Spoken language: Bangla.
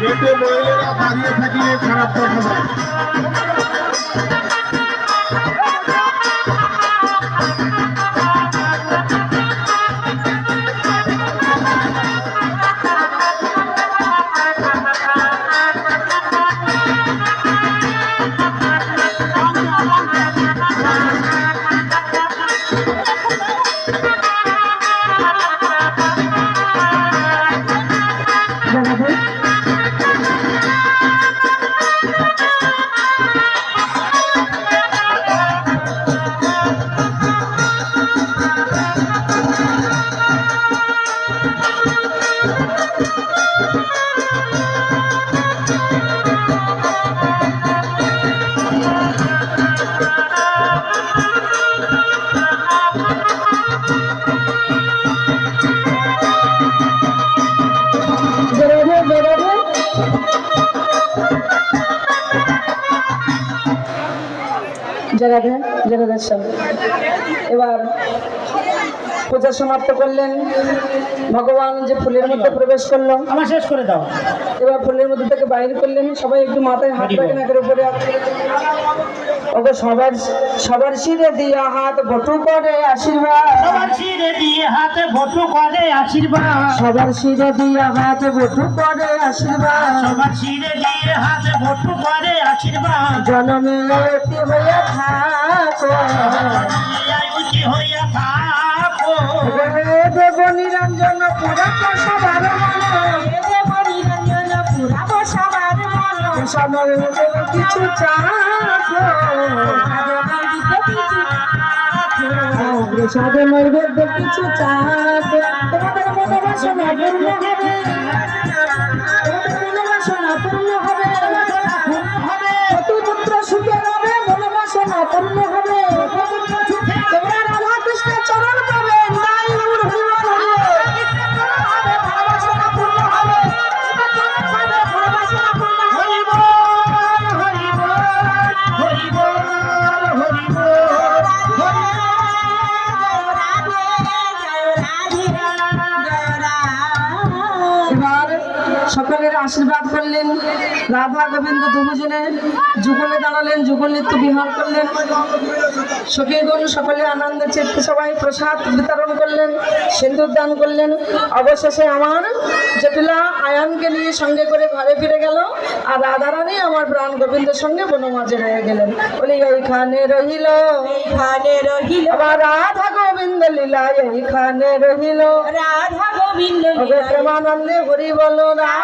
গেটে মহিলারা দাঁড়িয়ে থাকলে খারাপ কথা নয়। এবার পূজা সমাপ্ত করলেন, ভগবান যে ফুলের মধ্যে প্রবেশ করলো, আমার শেষ করে দাও। এবার ফুলের মধ্যে থেকে বাইরে করলেন। সবাই একটু মাথায় হাত রাখেন, একের উপরে ওকে সবার শিরে দিয়া হাত বটু করে আশীর্বাদ, সবার শিরে দিয়ে হাত বটু করে আশীর্বাদ, সবার শিরে দিয়া হাত বটু করে আশীর্বাদ, সবার শিরে দিয়ে হাত বটু করে আশীর্বাদ, জনমে অতি হইয়া থাকো, উঠি হইয়া থাকো, দেব নিরঞ্জন পুরাব সবার মন, দেব নিরঞ্জন পুরাব সবার মন, সবার কিছু চাকো, সাধে মরবে কিছু চাকো, তোমাদের মনোবাসনা পূর্ণ হবে, তোমাদের মনোবাসনা পূর্ণ হবে, পুত্র সুখে হবে, মনোবাসনা পূর্ণ হবে, তোমরা রাধা কৃষ্ণের চরণ পাবে, তাই গৌর হরিবল হবে, মনোবাসনা পূর্ণ হবে, মনোবাসনা পূর্ণ হবে, হরিবল হরিবল হরিবল হরিবল। এবার সকলের আশীর্বাদ করলেন। রাধা গোবিন্দ দুজনে যুগলে দাঁড়ালেন, যুগল নৃত্য বিহার করলেন। সখীগণ সকলে আনন্দের চিত্তে সবাই প্রসাদ বিতরণ করলেন, সিন্দুর দান করলেন। অবশেষে আমার জটিলা আয়ানকে নিয়ে সঙ্গে করে ঘরে ফিরে গেল, আর রাধারানী আমার প্রাণ গোবিন্দের সঙ্গে বনমাঝে রয়ে গেলেন। বলি এইখানে রহিল, এইখানে রহিল, আবার রাধা গোবিন্দ লীলা এইখানে রহিল, রাধা গোবিন্দ প্রেমানন্দে হরি বলো রাধা